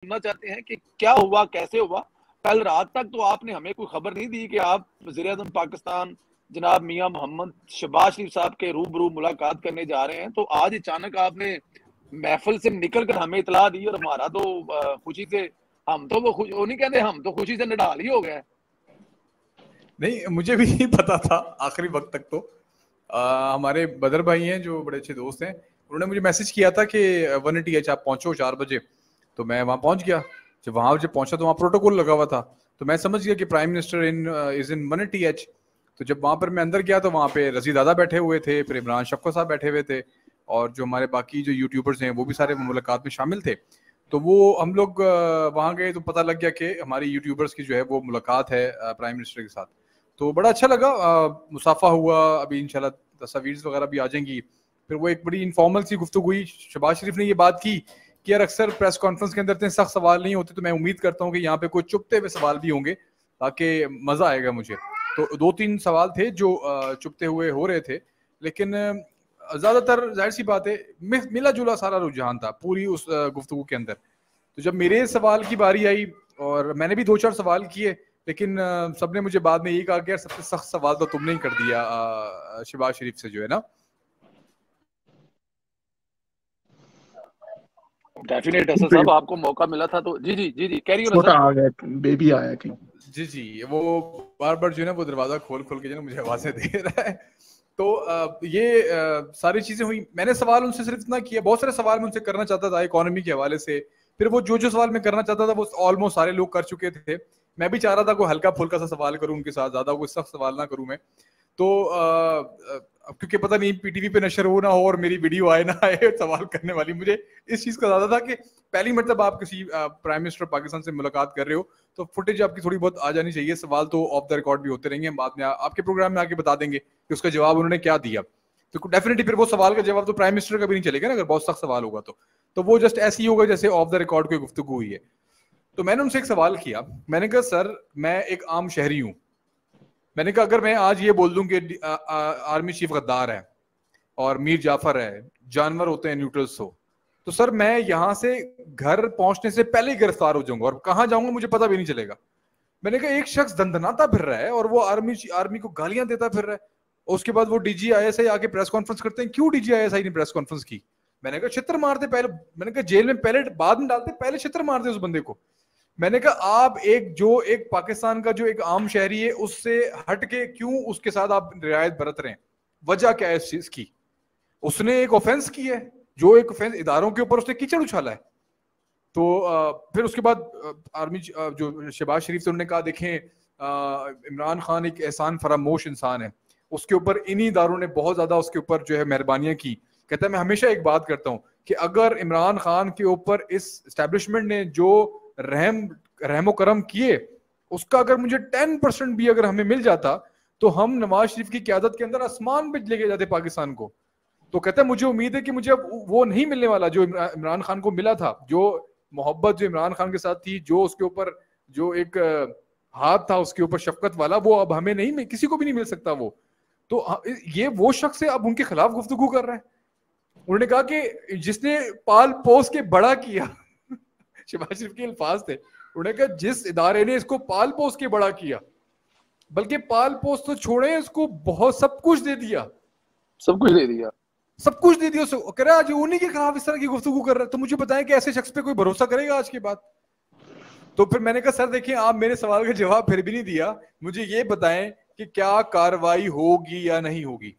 سننا چاہتے ہیں کہ کیا ہوا, کیسے ہوا. کل رات تک تو آپ نے ہمیں کوئی خبر نہیں دی کہ آپ وزیر اعظم پاکستان جناب میاں محمد شہباز شریف صاحب کے روبرو ملاقات کرنے جا رہے ہیں, تو آج اچانک آپ نے محفل سے نکل کر ہمیں اطلاع دی, اور ہمارا تو خوشی سے ہم تو وہ نہیں کہتے, ہم تو خوشی سے نڈال ہی ہو گئے. نہیں مجھے بھی نہیں پتا تھا آخری وقت تک. تو ہمارے بدر بھائی ہیں جو بڑے اچھے دوست ہیں, انہوں نے مجھے میسج کیا تھا کہ 180H آپ پہنچو 4 بجے. تو میں وہاں پہنچ گیا. جب وہاں پہنچا تو وہاں پروٹوکول لگا ہوا تھا, تو میں سمجھ گیا کہ prime minister is in 180H. تو جب وہاں پر میں اندر گیا تو وہاں پہ رضی دادا بیٹھے ہوئے تھے, پھر عمران شفقت صاحب بیٹھے ہوئے تھے, اور جو ہمارے باقی جو یوٹیوبرز ہیں وہ بھی سارے ملاقات میں شامل تھے. تو وہ ہم لوگ وہاں گئے تو پتہ لگ گیا کہ ہماری یوٹیوبرز کی جو ہے وہ ملاقات ہے پرائم منسٹر کے ساتھ. تو بڑا اچھا لگا, مصافحہ ہوا. ابھی انشاءاللہ تصاویر وغیرہ بھی آ جائیں گی. پھر وہ ایک بڑی انفارمل سی گفتگو ہوئی. شہباز شریف نے یہ بات کی کہ یار اکثر پریس کانفرنس کے اندر اتنے سخت سوال نہیں ہوتے, تو میں امید کرتا ہوں کہ یہاں پہ کوئی چپتے ہوئے سوال بھی ہوں گے تاکہ مزہ آئے گا مجھے. تو 2-3 سوال تھے جو چپتے ہوئے ہو رہے تھے, لیکن زیادہ تر ظاہر سی بات ہے ملا جلا سارا رجحان تھا پوری اس گفتگو کے اندر. تو جب میرے سوال کی باری آئی, اور میں نے بھی 2-4 سوال کیے, لیکن سب نے مجھے بعد میں یہی کہا کہ یار سب سے سخت سوال تو تم نے ہی کر دیا شہباز شریف سے جو ہے نا. ڈیفینیٹ ایسا صاحب آپ کو موقع ملا تھا تو جی کیری ہو چھوٹا آ گیا, بیبی آیا کہیں. جی وہ بار بار جو ہے نا وہ دروازہ کھول کے جو ہے نا مجھے آوازیں دے رہا ہے. تو یہ ساری چیزیں ہوئی. میں نے سوال ان سے صرف اتنا کیا, بہت سارے سوال میں ان سے کرنا چاہتا تھا اکانومی کے حوالے سے. پھر وہ جو سوال میں کرنا چاہتا تھا وہ آلموسٹ سارے لوگ کر چکے تھے. میں بھی چاہ رہا تھا کوئی ہلکا پھلکا سا سوال کروں ان کے ساتھ, زیادہ کوئی سخت سوال نہ کروں میں. تو کیونکہ پتہ نہیں پی ٹی وی پہ نشر ہو نہ ہو اور میری ویڈیو آئے نہ آئے سوال کرنے والی, مجھے اس چیز کا زیادہ تھا کہ پہلی مرتبہ آپ کسی پرائم منسٹر پاکستان سے ملاقات کر رہے ہو تو فوٹیج آپ کی تھوڑی بہت آ جانی چاہیے. سوال تو آف دا ریکارڈ بھی ہوتے رہیں گے, ہم بعد میں آپ کے پروگرام میں آ کے بتا دیں گے کہ اس کا جواب انہوں نے کیا دیا. تو ڈیفینیٹلی پھر وہ سوال کا جواب تو پرائم منسٹر کا بھی نہیں چلے گا نا اگر بہت سخت سوال ہوگا تو وہ جسٹ ایسے ہی ہوگا جیسے آف دا ریکارڈ کوئی گفتگو ہوئی ہے. تو میں نے ان سے ایک سوال کیا, میں نے کہا سر میں ایک عام شہری ہوں, میں نے کہا اگر میں آج یہ بول دوں کہ آرمی چیف غدار ہے اور میر جعفر ہے, جانور ہوتے ہیں نیوٹرلس ہو, تو سر میں یہاں سے گھر پہنچنے سے پہلے ہی گرفتار ہو جاؤں گا اور کہاں جاؤں گا مجھے پتہ بھی نہیں چلے گا. میں نے کہا ایک شخص دندناتا پھر رہا ہے اور وہ آرمی کو گالیاں دیتا پھر رہا ہے, اس کے بعد وہ D G I S I آ کے پریس کانفرنس کرتے ہیں. کیوں D G I S I نے پریس کانفرنس کی؟ میں نے کہا چھتر مارتے پہلے, میں نے کہا جیل میں پہلے بعد میں ڈالتے, پہلے چھتر مارتے اس بندے کو. میں نے کہا آپ ایک پاکستان کا جو ایک عام شہری ہے اس سے ہٹ کے کیوں اس کے ساتھ آپ رعایت برت رہے ہیں, وجہ کیا ہے اس چیز کی؟ اس نے ایک آفینس کی ہے, جو ایک آفینس اداروں کے اوپر اس نے کیچڑ اچھالا ہے. تو پھر اس کے بعد آرمی جو شہباز شریف سے انہوں نے کہا دیکھیں عمران خان ایک احسان فراموش انسان ہے, اس کے اوپر انہی اداروں نے بہت زیادہ اس کے اوپر جو ہے مہربانیاں کی. کہتا ہے میں ہمیشہ ایک بات کرتا ہوں کہ اگر عمران خان کے اوپر اس اسٹیبلشمنٹ نے جو رحم و کرم کیے اس کا اگر مجھے 10% بھی اگر ہمیں مل جاتا تو ہم نواز شریف کی قیادت کے اندر آسمان پہ لے کے جاتے پاکستان کو. تو کہتا ہے مجھے امید ہے کہ مجھے اب وہ نہیں ملنے والا جو عمران خان کو ملا تھا, جو محبت جو عمران خان کے ساتھ تھی, جو اس کے اوپر جو ایک ہاتھ تھا اس کے اوپر شفقت والا, وہ اب ہمیں نہیں, کسی کو بھی نہیں مل سکتا وہ. تو یہ وہ شخص ہے اب ان کے خلاف گفتگو کر رہا ہے. انہوں نے کہا کہ جس نے پال پوس کے بڑا کیا, شہباز شریف کے الفاظ تھے, انہوں نے کہا جس ادارے نے اس کو پال پوس کے بڑا کیا, بلکہ پال پوس تو چھوڑے اس کو بہت سب کچھ دے دیا, سب کچھ دے دیا. کہہ رہا آج انہی کے خلاف اس طرح کی گفتگو کر رہا ہے. تو مجھے بتائیں کہ ایسے شخص پہ کوئی بھروسہ کرے گا آج کے بعد؟ تو پھر میں نے کہا سر دیکھیں آپ میرے سوال کا جواب پھر بھی نہیں دیا, مجھے یہ بتائیں کہ کیا کارروائی ہوگی یا نہیں ہوگی؟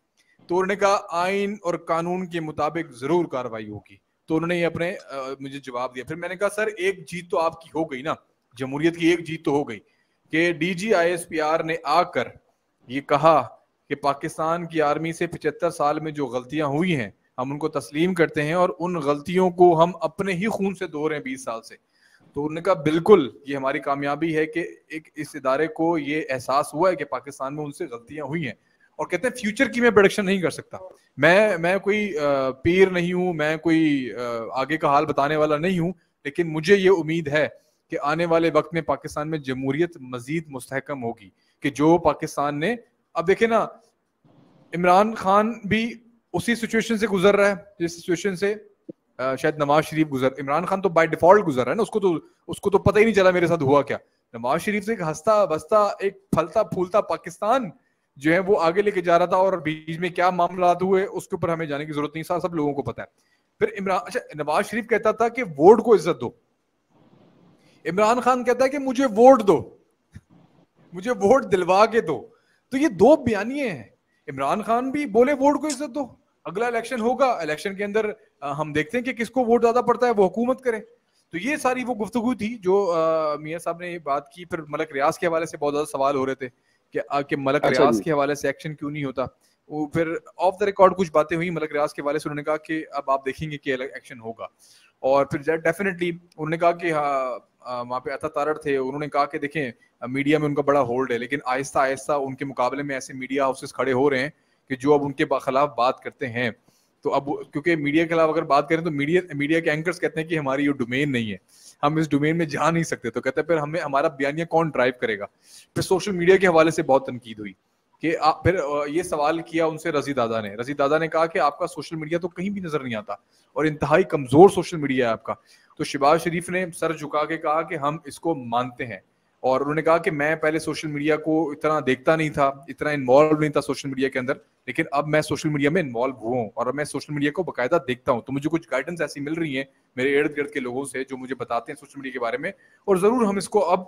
تو انہوں نے کہا آئین اور قانون کے مطابق ضرور کارروائی ہوگی. تو انہوں نے یہ اپنے مجھے جواب دیا. پھر میں نے کہا سر ایک جیت تو آپ کی ہو گئی نا, جمہوریت کی ایک جیت تو ہو گئی کہ D G I S P R نے آ کر یہ کہا کہ پاکستان کی آرمی سے 75 سال میں جو غلطیاں ہوئی ہیں ہم ان کو تسلیم کرتے ہیں اور ان غلطیوں کو ہم اپنے ہی خون سے دھو رہے ہیں 20 سال سے. تو انہوں نے کہا بالکل یہ ہماری کامیابی ہے کہ ایک اس ادارے کو یہ احساس ہوا ہے کہ پاکستان میں ان سے غلطیاں ہوئی ہیں. اور کہتے ہیں فیوچر کی میں پریڈکشن نہیں کر سکتا, میں کوئی پیر نہیں ہوں, میں کوئی آگے کا حال بتانے والا نہیں ہوں, لیکن مجھے یہ امید ہے کہ آنے والے وقت میں پاکستان میں جمہوریت مزید مستحکم ہوگی. کہ جو پاکستان نے, اب دیکھیں نا عمران خان بھی اسی سچویشن سے گزر رہا ہے جس سچویشن سے شاید نواز شریف گزر, عمران خان تو بائی ڈیفالٹ گزر رہا ہے نا, اس کو تو پتہ ہی نہیں چلا میرے ساتھ ہوا کیا. نواز شریف سے ایک ہنستا بستا ایک پھلتا پھولتا پاکستان جو ہے وہ آگے لے کے جا رہا تھا, اور بیچ میں کیا معاملات ہوئے اس کے اوپر ہمیں جانے کی ضرورت نہیں, سب لوگوں کو پتا ہے. پھر نواز شریف کہتا تھا کہ ووٹ کو عزت دو, عمران خان کہتا ہے کہ مجھے ووٹ دو, مجھے ووٹ دلوا کے دو. تو یہ دو بیانیے ہیں. عمران خان بھی بولے ووٹ کو عزت دو, اگلا الیکشن ہوگا, الیکشن کے اندر ہم دیکھتے ہیں کہ کس کو ووٹ زیادہ پڑتا ہے وہ حکومت کرے. تو یہ ساری وہ گفتگو تھی جو میاں صاحب نے بات کی. پھر ملک ریاض کے حوالے سے بہت زیادہ سوال ہو رہے تھے کہ ملک ریاض کے حوالے سے ایکشن کیوں نہیں ہوتا. وہ پھر آف دا ریکارڈ کچھ باتیں ہوئی ملک ریاض کے حوالے سے, انہوں نے کہا کہ اب آپ دیکھیں گے کہ ایکشن ہوگا. اور پھر ڈیفینیٹلی انہوں نے کہا کہ وہاں پہ عطا تارڑ تھے, انہوں نے کہا کہ دیکھیں میڈیا میں ان کا بڑا ہولڈ ہے, لیکن آہستہ آہستہ ان کے مقابلے میں ایسے میڈیا ہاؤسز کھڑے ہو رہے ہیں کہ جو اب ان کے خلاف بات کرتے ہیں. تو اب کیونکہ میڈیا کے خلاف اگر بات کریں تو میڈیا کے اینکرز کہتے ہیں کہ ہماری یہ ڈومین نہیں ہے, ہم اس ڈومین میں جا نہیں سکتے. تو کہتے ہیں پھر ہمارا بیانیہ کون ڈرائیو کرے گا. پھر سوشل میڈیا کے حوالے سے بہت تنقید ہوئی کہ پھر یہ سوال کیا ان سے رضی دادا نے کہا کہ آپ کا سوشل میڈیا تو کہیں بھی نظر نہیں آتا اور انتہائی کمزور سوشل میڈیا ہے آپ کا. تو شہباز شریف نے سر جھکا کے کہا کہ ہم اس کو مانتے ہیں, اور انہوں نے کہا کہ میں پہلے سوشل میڈیا کو اتنا دیکھتا نہیں تھا, اتنا انوالو نہیں تھا سوشل میڈیا کے اندر, لیکن اب میں سوشل میڈیا میں انوالو ہوں اور اب میں سوشل میڈیا کو باقاعدہ دیکھتا ہوں. تو مجھے کچھ گائیڈنس ایسی مل رہی ہیں میرے ارد گرد کے لوگوں سے جو مجھے بتاتے ہیں سوشل میڈیا کے بارے میں, اور ضرور ہم اس کو اب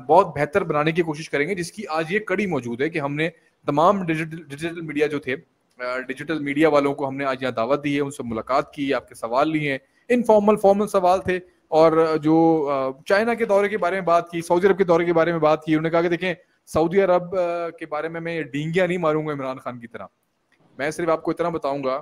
بہت بہتر بنانے کی کوشش کریں گے, جس کی آج یہ کڑی موجود ہے کہ ہم نے تمام ڈیجیٹل میڈیا جو تھے, ڈیجیٹل میڈیا والوں کو ہم نے آج یہاں دعوت دی ہے, ان سے ملاقات کی, آپ کے سوال لیے ہیں, انفارمل فارمل سوال تھے, اور جو چائنا کے دورے کے بارے میں بات کی, سعودی عرب کے دورے کے بارے میں بات کی. انہوں نے کہا کہ دیکھیں سعودی عرب کے بارے میں ڈینگیاں نہیں ماروں گا عمران خان کی طرح, میں صرف آپ کو اتنا بتاؤں گا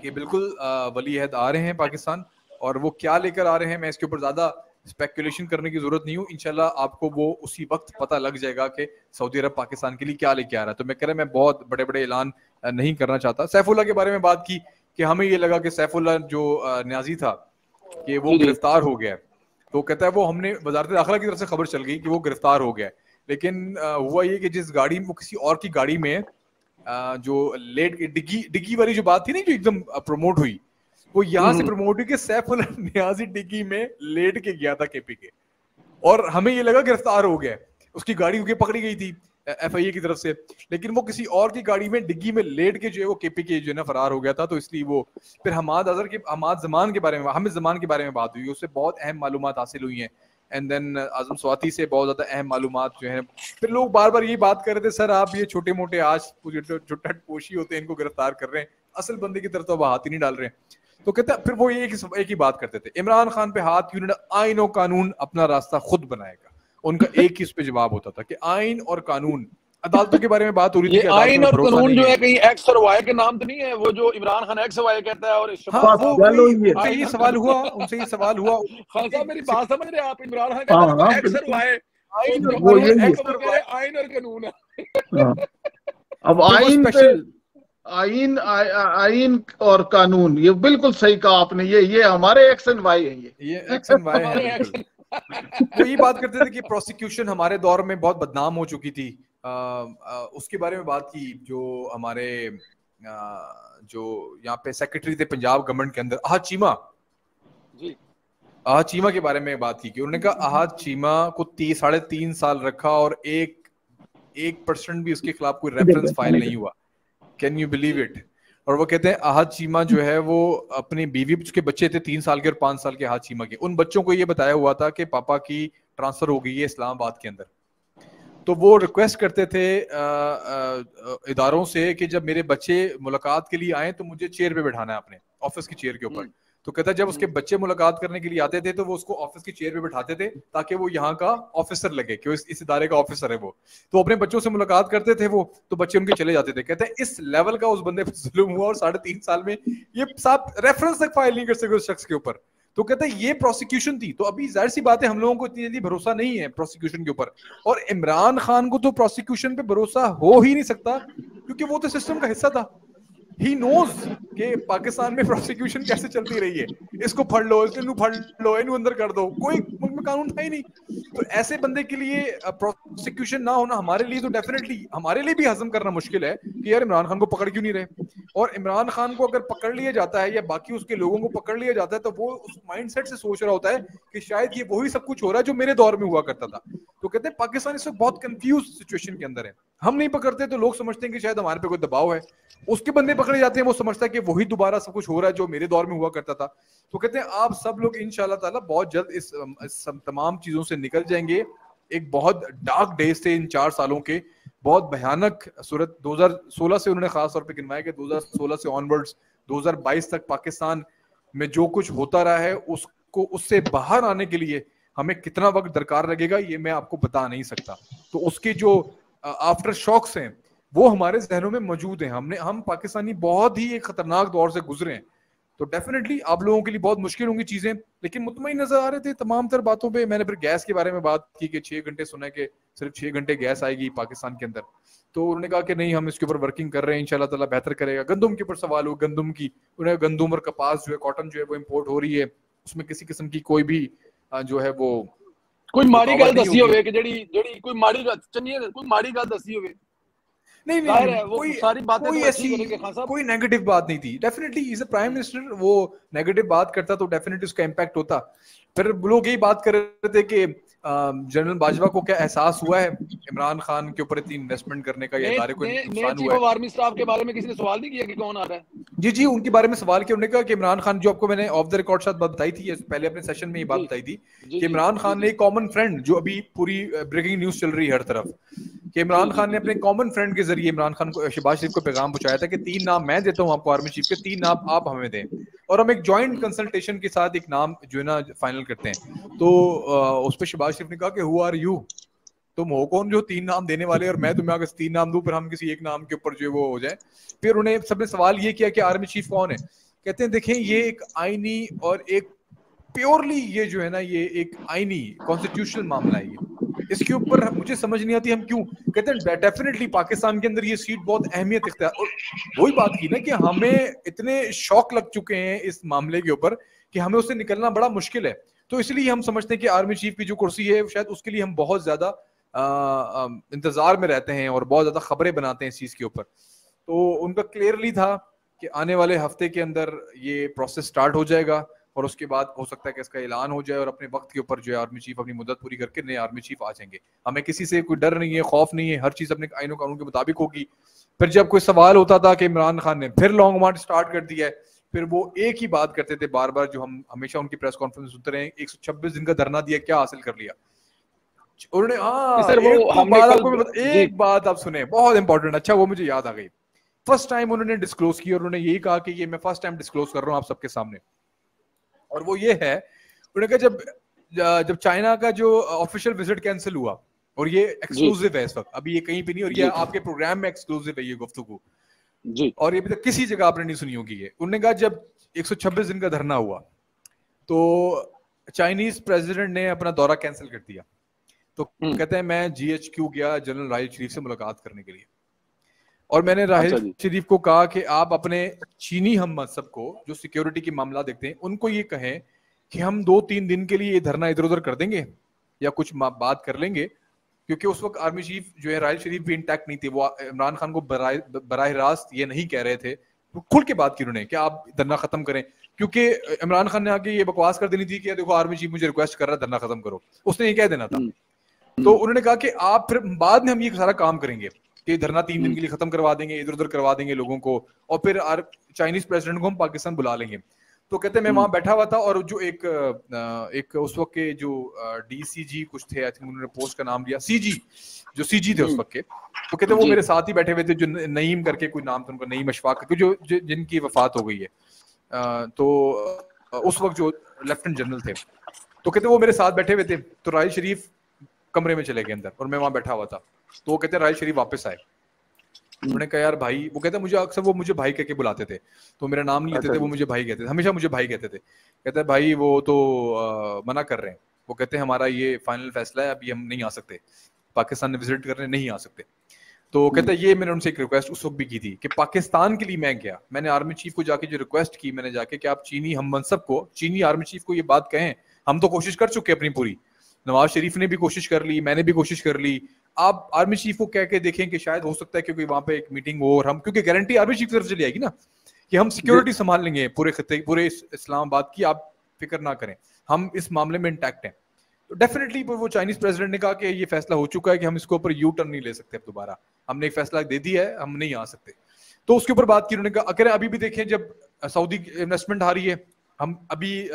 کہ بالکل ولی عہد آ رہے ہیں پاکستان, اور وہ کیا لے کر آ رہے ہیں میں اس کے اوپر زیادہ اسپیکولیشن کرنے کی ضرورت نہیں ہوں. انشاءاللہ آپ کو وہ اسی وقت پتہ لگ جائے گا کہ سعودی عرب پاکستان کے لیے کیا لے کے آ رہا ہے. تو میں کہہ رہا میں بہت بڑے بڑے اعلان نہیں کرنا چاہتا. سیف اللہ کے بارے میں بات کی کہ ہمیں یہ لگا کہ سیف اللہ جو نیازی تھا کہ وہ گرفتار ہو گیا, تو کہتا ہے وہ ہم نے وزارت داخلہ کی طرف سے خبر چل گئی کہ وہ گرفتار ہو گیا, لیکن ہوا یہ کہ جس گاڑی میں وہ کسی اور کی گاڑی میں جو لیٹ ڈگی والی جو بات تھی نا جو ایک دم پروموٹ ہوئی, وہ یہاں سے پروموٹ ہوئی کہ سیف اللہ نیازی ڈگی میں لیٹ کے گیا تھا کے پی کے, اور ہمیں یہ لگا گرفتار ہو گیا. اس کی گاڑی کیونکہ پکڑی گئی تھی ایف آئی اے کی طرف سے, لیکن وہ کسی اور کی گاڑی میں ڈگی میں لیٹ کے جو ہے وہ کے پی کے جو ہے نا فرار ہو گیا تھا. تو اس لیے وہ پھر حماد زمان کے بارے میں بات ہوئی, اس سے بہت اہم معلومات حاصل ہوئی ہیں. اینڈ دین اعظم سواتی سے بہت زیادہ اہم معلومات جو ہیں. پھر لوگ بار بار یہی بات کر رہے تھے سر آپ یہ چھوٹے موٹے آج جو ٹٹ پوشی ہوتے ہیں ان کو گرفتار کر رہے ہیں, اصل بندے کی طرف تو وہ ہاتھ ہی نہیں ڈال رہے ہیں. تو کہتے ہیں پھر وہ ایک ہی بات کرتے تھے, عمران خان پہ ہاتھ کیوں نہیں, آئین و قانون اپنا راستہ خود بنائے گا. ان کا ایک ہی اس پہ جواب ہوتا تھا کہ آئین اور قانون. عدالتوں کے بارے میں بات ہو رہی تھی, آئین اور قانون جو ہے کہیں ایکس اور وائی کے نام تو نہیں ہے, وہ جو عمران خان ایکس وائی کہتا ہے, اور یہ سوال ہوا ان سے, یہ سوال ہوا خان صاحب میری بات سمجھ رہے ہیں آپ, عمران خان کہتا ہے ایکس اور وائی, آئین اور قانون ہے. اب آئین اور قانون, یہ بالکل صحیح کہا آپ نے, یہ ہمارے ایکس اینڈ وائی ہیں, یہ ایکس اینڈ وائی ہیں. وہ یہ بات کرتے تھے کہ پروسیکیوشن ہمارے دور میں بہت بدنام ہو چکی تھی. اس کے بارے میں بات کی جو ہمارے جو یہاں پہ سیکرٹری تھے پنجاب گورنمنٹ کے اندر, احد چیمہ کے بارے میں بات کی کہ انہوں نے کہا احد چیمہ کو 3.5 سال رکھا اور 1% بھی اس کے خلاف کوئی ریفرنس فائل نہیں ہوا. Can you believe it? اور وہ کہتے ہیں احد چیمہ جو ہے وہ اپنی بیوی کے بچے تھے 3 سال کے اور 5 سال کے احد چیمہ کے, ان بچوں کو یہ بتایا ہوا تھا کہ پاپا کی ٹرانسفر ہو گئی ہے اسلام آباد کے اندر. تو وہ ریکویسٹ کرتے تھے اداروں سے کہ جب میرے بچے ملاقات کے لیے آئیں تو مجھے چیئر پہ بٹھانا ہے اپنے آفس کی چیئر کے اوپر. تو کہتا ہے جب اس کے بچے ملاقات کرنے کے لیے آتے تھے تو وہ اس کو آفس کی چیئر پہ بٹھاتے تھے تاکہ وہ یہاں کا آفیسر لگے کہ اس ادارے کا آفیسر ہے وہ. تو اپنے بچوں سے ملاقات کرتے تھے وہ, تو بچے ان کے چلے جاتے تھے. کہتے ہیں اس لیول کا اس بندے پہ ظلم ہوا اور 3.5 سال میں یہ صاحب ریفرنس تک فائل نہیں کر سکے اس شخص کے اوپر. تو کہتے ہیں یہ پروسیکیوشن تھی. تو ابھی ظاہر سی بات ہے ہم لوگوں کو اتنی جلدی بھروسہ نہیں ہے پروسیکیوشن کے اوپر, اور عمران خان کو تو پروسیکیوشن پہ بھروسہ ہو ہی نہیں سکتا کیونکہ وہ تو سسٹم کا حصہ تھا. ہی نوز کہ پاکستان میں پروسیکیوشن کیسے چلتی رہی ہے, اس کو پھڑ لو, اس کو پھڑ لو, انو اندر کر دو, کوئی ملک میں قانون تھا ہی نہیں. تو ایسے بندے کے لیے پروسیکیوشن نہ ہونا ہمارے لیے تو ڈیفینیٹلی ہمارے لیے بھی ہضم کرنا مشکل ہے کہ یار عمران خان کو پکڑ کیوں نہیں رہے. اور عمران خان کو اگر پکڑ لیا جاتا ہے یا باقی اس کے لوگوں کو پکڑ لیا جاتا ہے تو وہ اس مائنڈ سیٹ سے سوچ رہا ہوتا ہے کہ شاید یہ وہی سب کچھ ہو رہا ہے جو میرے دور میں ہوا کرتا تھا. تو کہتے ہیں پاکستان اس وقت بہت کنفیوز سچویشن کے اندر ہے. ہم نہیں پکڑتے تو لوگ سمجھتے ہیں کہ شاید ہمارے پہ کوئی دباؤ ہے, اس کے بندے پکڑے جاتے ہیں وہ سمجھتا ہے کہ وہی دوبارہ سب کچھ ہو رہا ہے جو میرے دور میں ہوا کرتا تھا. تو کہتے ہیں آپ سب لوگ انشاءاللہ تعالیٰ بہت جلد اس تمام چیزوں سے نکل جائیں گے. ایک بہت ڈارک ڈیز تھے ان 4 سالوں کے, بہت بھیانک صورت 2016 سے انہوں نے خاص طور پہ گنوایا کہ 2016 سے آنورڈز 2022 تک پاکستان میں جو کچھ ہوتا رہا ہے اس سے باہر آنے کے لیے ہمیں کتنا وقت درکار لگے گا یہ میں آپ کو بتا نہیں سکتا. تو اس کے جو آفٹر شاکس ہیں وہ ہمارے ذہنوں میں موجود ہیں. ہم پاکستانی بہت ہی ایک خطرناک دور سے گزرے ہیں. تو ڈیفینیٹلی آپ لوگوں کے لیے بہت مشکل ہوں گی چیزیں, لیکن مطمئن نظر آ رہے تھے تمام تر باتوں پہ. میں نے پھر گیس کے بارے میں بات کی کہ 6 گھنٹے سنا کہ صرف 6 گھنٹے گیس آئے گی پاکستان کے اندر, تو انہوں نے کہا کہ نہیں ہم اس کے اوپر ورکنگ کر رہے ہیں, انشاءاللہ تعالیٰ بہتر کرے گا. گندم کے اوپر سوال ہو, گندم کی انہیں گندم اور کپاس جو ہے کاٹن جو ہے وہ امپورٹ ہو رہی ہے, اس میں کسی قسم کی کوئی بھی جو ہے وہ کوئی ماڑی گل دسی ہوئے کہ جڑی کوئی ماڑی گل چنگی کوئی ماڑی گل دسی ہوئے نہیں کوئی نیگیٹو بات نہیں تھی. Definitely as a prime minister وہ نیگیٹو بات کرتا تو ڈیفینیٹلی اس کا امپیکٹ ہوتا. پھر لوگ یہی بات کر رہے تھے کہ جنرل باجوہ کو کیا احساس ہوا ہے عمران خان کے اوپر اتنی انویسٹمنٹ کرنے کا, یا ادارے کو نقصان ہوا ہے. آرمی اسٹاف کے بارے میں کسی نے سوال نہیں کیا کہ کون آ رہا ہے؟ جی ان کے بارے میں سوال کیا. انہوں نے کہا کہ عمران خان, جو آپ کو میں نے آف دا ریکارڈ ساتھ بات بتائی تھی, پہلے اپنے سیشن میں یہ بات بتائی تھی کہ عمران خان نے ایک کامن فرینڈ, جو ابھی پوری بریکنگ نیوز چل رہی ہے ہر طرف, کہ عمران خان نے اپنے کامن فرینڈ کے ذریعے عمران خان کو شہباز شریف کو پیغام پہنچایا تھا کہ 3 نام میں دیتا ہوں آپ کو آرمی چیف کے, 3 نام آپ ہمیں دیں, اور ہم ایک جوائنٹ کنسلٹیشن کے ساتھ ایک نام جو ہے نا فائنل کرتے ہیں. تو اس پہ شہباز شریف نے کہا کہ ہو آر یو, تم ہو کون جو 3 نام دینے والے, اور میں تمہیں اگر 3 نام دوں پھر ہم کسی ایک نام کے اوپر جو ہے وہ ہو جائے. پھر انہیں سب نے سوال یہ کیا کہ آرمی چیف کون ہے. کہتے ہیں دیکھیں یہ ایک آئینی اور ایک پیورلی یہ جو ہے نا یہ ایک آئینی کانسٹیٹیوشنل معاملہ ہے. اس کے اوپر مجھے سمجھ نہیں آتی ہم کیوں. کہتے ہیں ڈیفینیٹلی پاکستان کے اندر یہ سیٹ بہت اہمیت اختیار, اور وہی بات کی نا کہ ہمیں اتنے شوق لگ چکے ہیں اس معاملے کے اوپر کہ ہمیں اس سے نکلنا بڑا مشکل ہے. تو اس لیے ہم سمجھتے ہیں کہ آرمی چیف کی جو کرسی ہے شاید اس کے لیے ہم بہت زیادہ انتظار میں رہتے ہیں اور بہت زیادہ خبریں بناتے ہیں اس چیز کے اوپر. تو ان کا کلیئرلی تھا کہ آنے والے ہفتے کے اندر یہ پروسیس سٹارٹ ہو جائے گا, اور اس کے بعد ہو سکتا ہے کہ اس کا اعلان ہو جائے, اور اپنے وقت کے اوپر جو ہے آرمی چیف اپنی مدت پوری کر کے نئے آرمی چیف آ جائیں گے. ہمیں کسی سے کوئی ڈر نہیں ہے, خوف نہیں ہے, ہر چیز اپنے آئین و قانون کے مطابق ہوگی. پھر جب کوئی سوال ہوتا تھا کہ عمران خان نے پھر لانگ مارچ سٹارٹ کر دیا ہے, پھر وہ ایک ہی بات کرتے تھے بار بار, جو ہم ہمیشہ ان کی پریس کانفرنس سنتے رہے, 126 دن کا دھرنا دیا, کیا حاصل کر لیا انہوں نے. ایک بات آپ سنیں بہت امپورٹنٹ, اچھا وہ مجھے یاد آ گئی. فرسٹ ٹائم انہوں نے ڈسکلوز کیا, اور انہوں نے یہی کہا کہ یہ میں فرسٹ ٹائم ڈسکلوز کر رہا ہوں آپ سب کے سامنے, اور وہ یہ ہے انہوں نے کہا جب چائنا کا جو آفیشیل وزٹ کینسل ہوا, اور یہ ایکسکلوزیو ہے اس وقت, ابھی یہ کہیں پہ نہیں, اور یہ آپ کے پروگرام میں ایکسکلوزیو ہے یہ گفتگو, اور یہ ابھی تک کسی جگہ آپ نے نہیں سنی ہوگی. یہ انہوں نے کہا جب 126 دن کا دھرنا ہوا تو چائنیز پریزیڈنٹ نے اپنا دورہ کینسل کر دیا. تو کہتے ہیں میں GHQ گیا جنرل راحیل شریف سے ملاقات کرنے کے لیے, اور میں نے راحیل شریف کو کہا کہ آپ اپنے چینی ہم منصب کو جو سیکیورٹی کے معاملہ دیکھتے ہیں ان کو یہ کہیں کہ ہم 2-3 دن کے لیے یہ دھرنا ادھر ادھر کر دیں گے یا کچھ بات کر لیں گے, کیونکہ اس وقت آرمی چیف جو ہے راحیل شریف بھی انٹیکٹ نہیں تھے. وہ عمران خان کو براہ راست یہ نہیں کہہ رہے تھے, کھل کے بات کی انہوں نے کہ آپ دھرنا ختم کریں, کیونکہ عمران خان نے آگے یہ بکواس کر دینی تھی کہ دیکھو آرمی چیف مجھے ریکویسٹ کر رہا ہے دھرنا ختم کرو, اس نے یہ کہہ دینا تھا. تو انہوں نے کہا کہ آپ پھر بعد میں ہم یہ سارا کام کریں گے کہ دھرنا 3 دن کے لیے ختم کروا دیں گے, ادھر ادھر کروا دیں گے لوگوں کو, اور پھر چائنیز پریزیڈنٹ کو ہم پاکستان بلا لیں گے. تو کہتے ہیں میں وہاں بیٹھا ہوا تھا, اور جو ایک اس وقت کے جو DCG کچھ تھے, آئی تھنک انہوں نے پوسٹ کا نام لیا CG تھے اس وقت کے, تو کہتے ہیں وہ میرے ساتھ ہی بیٹھے ہوئے تھے, جو نعیم کر کے کوئی نام تھا ان کا, نعیم اشفاق کے, جو جن کی وفات ہو گئی ہے. تو اس وقت جو لیفٹنٹ جنرل تھے, تو کہتے ہیں وہ میرے ساتھ بیٹھے ہوئے تھے. تو راحیل شریف کمرے میں چلے گئے اندر, اور میں وہاں بیٹھا ہوا تھا. تو وہ کہتے ہیں راحیل شریف واپس آئے, انہوں نے کہا یار بھائی, وہ کہتے ہیں مجھے اکثر وہ مجھے بھائی کہہ کے بلاتے تھے, تو میرا نام نہیں لیتے تھے, وہ مجھے بھائی کہتے تھے, ہمیشہ مجھے بھائی کہتے تھے. کہتے ہیں بھائی وہ تو منع کر رہے ہیں, وہ کہتے ہیں ہمارا یہ فائنل فیصلہ ہے, ابھی ہم نہیں آ سکتے پاکستان میں وزٹ کرنے, نہیں آ سکتے. تو کہتے ہیں یہ میں نے ان سے ایک ریکویسٹ اس وقت بھی کی تھی کہ پاکستان کے لیے میں گیا, میں نے آرمی چیف کو جا کے جو ریکویسٹ کی, میں نے جا کے کہ آپ چینی ہم منصب کو, چینی آرمی چیف کو یہ بات کہیں, ہم تو کوشش کر چکے اپنی پوری, نواز شریف نے بھی کوشش کر لی, میں نے بھی کوشش کر لی, آپ آرمی چیف کو کہہ کے دیکھیں کہ شاید ہو سکتا ہے کہ کوئی وہاں پہ ایک میٹنگ ہو, اور ہم کیونکہ گارنٹی آرمی چیف کی طرف سے چلی آئے گی نا کہ ہم سیکورٹی سنبھال لیں گے پورے خطے پورے اسلام آباد کی, آپ فکر نہ کریں, ہم اس معاملے میں انٹیکٹ ہیں. تو ڈیفینیٹلی وہ چائنیز پریزیڈنٹ نے کہا کہ یہ فیصلہ ہو چکا ہے کہ ہم اس کے اوپر یو ٹرن نہیں لے سکتے اب دوبارہ, ہم نے ایک فیصلہ دے دیا ہے, ہم نہیں آ سکتے. تو اس کے اوپر بات کی انہوں نے کہا اگر ابھی بھی دیکھیں جب سعودی انویسٹمنٹ آ رہی ہے, ہم ابھی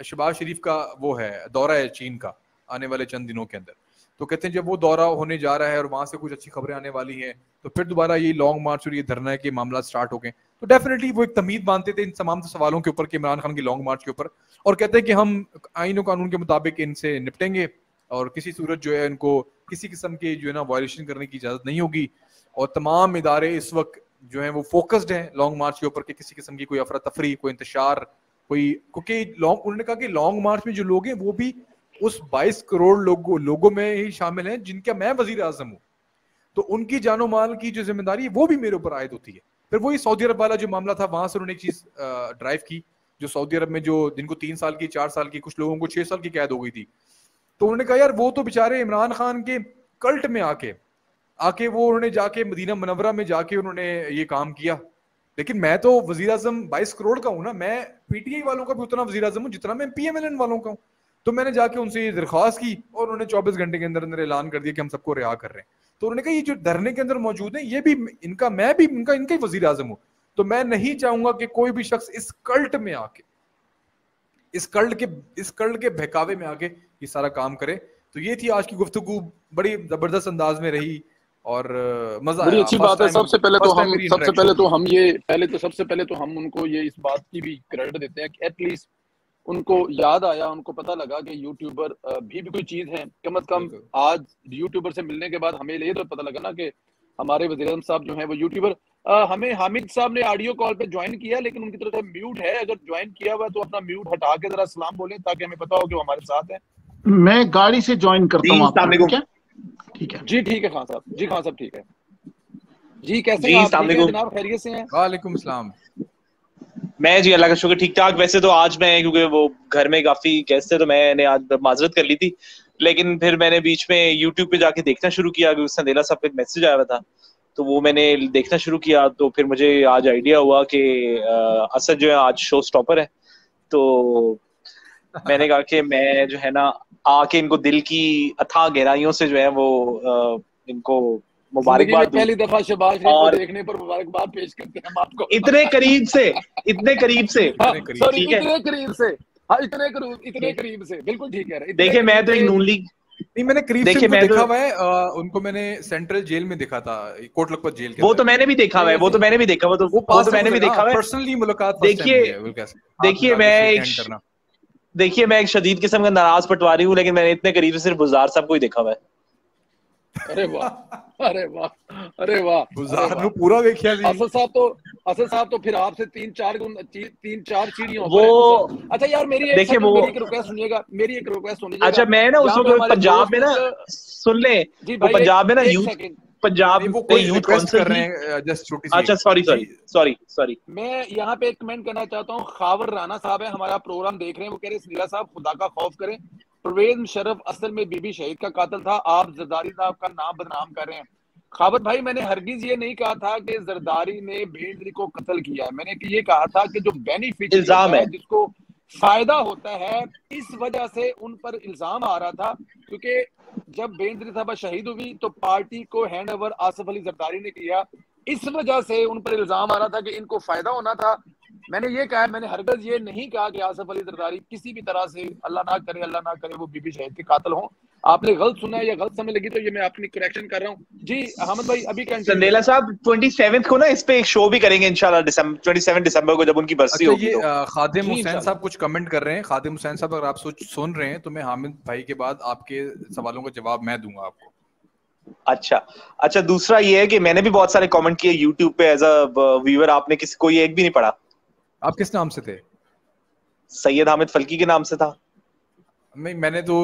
شہباز شریف کا وہ ہے دورہ ہے چین کا آنے والے چند دنوں کے اندر, تو کہتے ہیں جب وہ دورہ ہونے جا رہا ہے اور وہاں سے کچھ اچھی خبریں آنے والی ہیں تو پھر دوبارہ یہ لانگ مارچ اور یہ دھرنا ہے کہ معاملات سٹارٹ ہو گئے. تو ڈیفینیٹلی وہ ایک تمہید باندھتے تھے ان تمام سوالوں کے اوپر کہ عمران خان کی لانگ مارچ کے اوپر, اور کہتے ہیں کہ ہم آئین و قانون کے مطابق ان سے نپٹیں گے اور کسی صورت جو ہے ان کو کسی قسم کی جو ہے نا وائلیشن کرنے کی اجازت نہیں ہوگی. اور تمام ادارے اس وقت جو ہیں وہ فوکسڈ ہیں لانگ مارچ کے اوپر کہ کسی قسم کی کوئی افراتفری, کوئی انتشار, کوئی, کیونکہ انہوں نے کہا کہ لانگ مارچ میں جو لوگ ہیں وہ بھی اس 22 کروڑ لوگوں میں ہی شامل ہیں جن کا میں وزیر اعظم ہوں, تو ان کی جان و مال کی جو ذمہ داری ہے وہ بھی میرے اوپر عائد ہوتی ہے. پھر وہی سعودی عرب والا جو معاملہ تھا, وہاں سے انہوں نے ایک چیز ڈرائیو کی, جو سعودی عرب میں جو جن کو 3 سال کی 4 سال کی, کچھ لوگوں کو 6 سال کی قید ہو گئی تھی, تو انہوں نے کہا یار وہ تو بےچارے عمران خان کے کلٹ میں آ کے وہ انہوں نے جا کے مدینہ منورہ میں جا کے انہوں نے یہ کام کیا, لیکن میں تو وزیر اعظم 22 کروڑ کا ہوں نا, میں پی ٹی آئی والوں کا بھی اتنا وزیر اعظم ہوں جتنا میں پی ایم ایل این والوں کا ہوں. تو میں نے جا کے ان سے یہ درخواست کی اور انہوں نے 24 گھنٹے کے اندر اندر اعلان کر دیا کہ ہم سب کو رہا کر رہے ہیں. تو انہوں نے کہا یہ جو دھرنے کے اندر موجود ہیں یہ بھی ان کا, میں بھی ان کا ہی وزیر اعظم ہوں, تو میں نہیں چاہوں گا کہ کوئی بھی شخص اس کلٹ میں آ کے اس کلٹ کے بہکاوے میں آ کے یہ سارا کام کرے. تو یہ تھی آج کی گفتگو, بڑی زبردست انداز میں رہی اور مزہ آیا. بڑی اچھی بات ہے. سب سے پہلے تو ہم ان کو یہ اس بات کی بھی کریڈٹ دیتے ہیں کہ ایٹ لیسٹ ان کو یاد آیا, ان کو پتہ لگا کہ یوٹیوبر بھی کوئی چیز ہے. کم از کم آج یوٹیوبر سے ملنے کے بعد ہمیں یہ تو پتہ لگا نا کہ ہمارے وزیر اعظم صاحب جو ہیں وہ یوٹیوبر. ہمیں حامد صاحب نے آڈیو کال پہ جوائن کیا لیکن ان کی طرف سے میوٹ ہے, اگر جوائن کیا ہوا تو اپنا میوٹ ہٹا کے ذرا سلام بولیں تاکہ ہمیں پتہ ہو کہ وہ ہمارے ساتھ ہیں. میں گاڑی سے جوائن کرتا ہوں آپ کو, ٹھیک ہے جی, ٹھیک ہے خان صاحب, جی خان صاحب ٹھیک ہے جی. کیسے ہیں آپ جناب, خیریت سے ہیں؟ وعلیکم السلام. میں جی اللہ کا شکر ٹھیک ٹھاک. ویسے تو آج میں کیونکہ وہ گھر میں کافی گیسٹ تھے تو میں نے آج معذرت کر لی تھی, لیکن پھر میں نے بیچ میں یوٹیوب پہ جا کے دیکھنا شروع کیا کہ سندیلا صاحب کا ایک میسج آیا ہوا تھا, تو وہ میں نے دیکھنا شروع کیا. تو پھر مجھے آج آئیڈیا ہوا کہ اسد جو ہے آج شو سٹاپر ہے, تو میں نے کہا کہ میں جو ہے نا آ کے ان کو دل کی اتھاہ گہرائیوں سے جو ہے وہ ان کو مبارکباد پہلی دفعہ شہباز شریف کو دیکھنے پر مبارکباد پیش کرتے ہیں ہم آپ کو, اتنے قریب سے اتنے قریب سے بالکل ٹھیک ہے. دیکھیں میں تو ایک نون لیگ نہیں, میں نے قریب سے دیکھا ہوا ہے, ان کو میں نے سینٹرل جیل میں دیکھا تھا, کوٹ لکھپت جیل کے. وہ تو میں نے بھی دیکھا ہوا ہے, وہ تو میں نے بھی دیکھا ہوا ہے پرسنلی ملاقات. دیکھیے میں ایک شدید قسم کا ناراض پٹواری ہوں, لیکن میں نے اتنے قریب سے صرف بزار صاحب کو ہی دیکھا ہوا ہے. ارے واہ ارے واہ ارے واہ, بزار نو پورا دیکھیا جی. اسد صاحب تو پھر آپ سے 3-4 سیڑھیوں وہ. اچھا یار میری ایک ریکویسٹ سنیے گا, اچھا میں نا اس وقت پنجاب میں نا سن لیں, پنجاب میں نا پنجاب یوتھ کونسل کر رہے ہیں. اچھا سوری میں یہاں پہ ایک کمنٹ کرنا چاہتا ہوں. خاور رانا صاحب ہے, ہمارا پروگرام دیکھ رہے ہیں, وہ کہہ رہے سنیلا صاحب خدا کا خوف کریں, پرویز مشرف اصل میں بی بی شہید کا قاتل تھا, آپ زرداری صاحب کا نام بدنام کر رہے ہیں. خاور بھائی میں نے ہرگز یہ نہیں کہا تھا کہ زرداری نے بھیڑری کو قتل کیا ہے, میں نے یہ کہا تھا کہ جو بینیفٹ الزام ہے جس کو فائدہ ہوتا ہے اس وجہ سے ان پر الزام آ رہا تھا, کیونکہ جب بھیڑری صاحبہ شہید ہوئی تو پارٹی کو ہینڈ اوور آصف علی زرداری نے کیا, اس وجہ سے ان پر الزام آ رہا تھا کہ ان کو فائدہ ہونا تھا. میں نے یہ کہا ہے, میں نے ہرگز یہ نہیں کہا کہ آصف علی زرداری کسی بھی طرح سے اللہ نہ کرے وہ بی بی شہید کے قاتل ہوں. آپ نے غلط سنا ہے یا غلط سمجھ لگی تو یہ میں اپنی کریکشن کر رہا ہوں. جی احمد بھائی ابھی سندیلا صاحب 27 کو نا اس پہ ایک شو بھی کریں گے انشاءاللہ 27 دسمبر کو جب ان کی برسی ہوگی. خادم حسین صاحب کچھ کمنٹ کر رہے ہیں. خادم حسین صاحب اگر آپ سن رہے ہیں تو میں حامد بھائی کے بعد آپ کے سوالوں کا جواب میں دوں گا آپ کو. اچھا دوسرا یہ ہے کہ میں نے بھی بہت سارے کامنٹ کیے یوٹیوب پہ ایز اے ویور, آپ نے کسی کوئی ایک بھی نہیں پڑھا. آپ کس نام سے تھے؟ سید حامد فلکی کے نام سے تھا. میں نے تو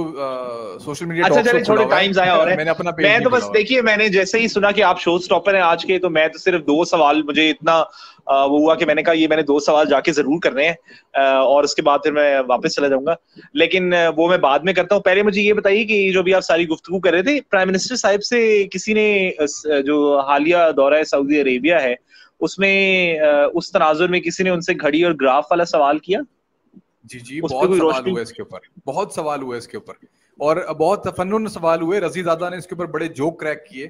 سوشل میڈیا اچھا چلے چھوڑے ٹائم ضائع ہو رہا ہے. میں تو بس دیکھیے میں نے جیسے ہی سنا کہ آپ شو اسٹاپر ہیں آج کے, تو میں تو صرف 2 سوال, مجھے اتنا وہ ہوا کہ میں نے کہا یہ میں نے 2 سوال جا کے ضرور کرنے ہیں اور اس کے بعد پھر میں واپس چلا جاؤں گا, لیکن وہ میں بعد میں کرتا ہوں. پہلے مجھے یہ بتائیے کہ جو بھی آپ ساری گفتگو کر رہے تھے, پرائم منسٹر صاحب سے کسی نے جو حالیہ دورہ سعودی عربیہ ہے اس میں اس تناظر میں کسی نے ان سے گھڑی اور گراف والا سوال کیا؟ جی بہت سوال ہوئے اس کے اوپر, بہت سوال ہوئے اس کے اوپر, اور بہت تفنن سوال ہوئے. رضی زادہ نے اس کے اوپر بڑے جوک کریک کیے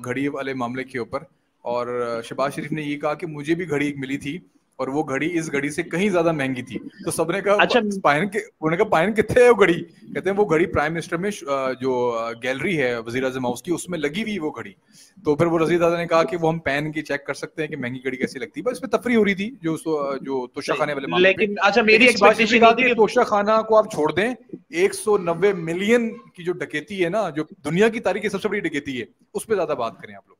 گھڑی والے معاملے کے اوپر, اور شہباز شریف نے یہ کہا کہ مجھے بھی گھڑی ایک ملی تھی اور وہ گھڑی اس گھڑی سے کہیں زیادہ مہنگی تھی. تو سب نے کہا انہوں نے کہا پائن کتنے ہے وہ گھڑی؟ کہتے ہیں وہ گھڑی پرائم منسٹر میں جو گیلری ہے وزیر اعظم ہاؤس کی اس میں لگی ہوئی وہ گھڑی. تو پھر وہ رضی زادہ نے کہا کہ وہ ہم پہن کے چیک کر سکتے ہیں کہ مہنگی گھڑی کیسی لگتی ہے. بس اس میں تفریح ہو رہی تھی جو توشہ خانے والے معاملے. لیکن اچھا میری ایکسپیکٹیشن تھا کہ توشہ خانہ کو آپ چھوڑ دیں, 190 ملین کی جو ڈکیتی ہے نا, جو دنیا کی تاریخ کی سب سے بڑی ڈکیتی ہے, اس پہ زیادہ بات کریں آپ لوگ.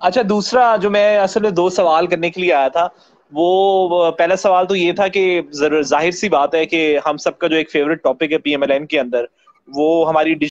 اچھا دوسرا جو میں اصل میں 2 سوال کرنے کے لیے آیا تھا, وہ پہلا سوال تو یہ تھا کہ ظاہر سی بات ہے کہ ہم سب کا جو ایک فیوریٹ ٹاپک ہے پی ایم ایل این کے اندر, وہ ہماری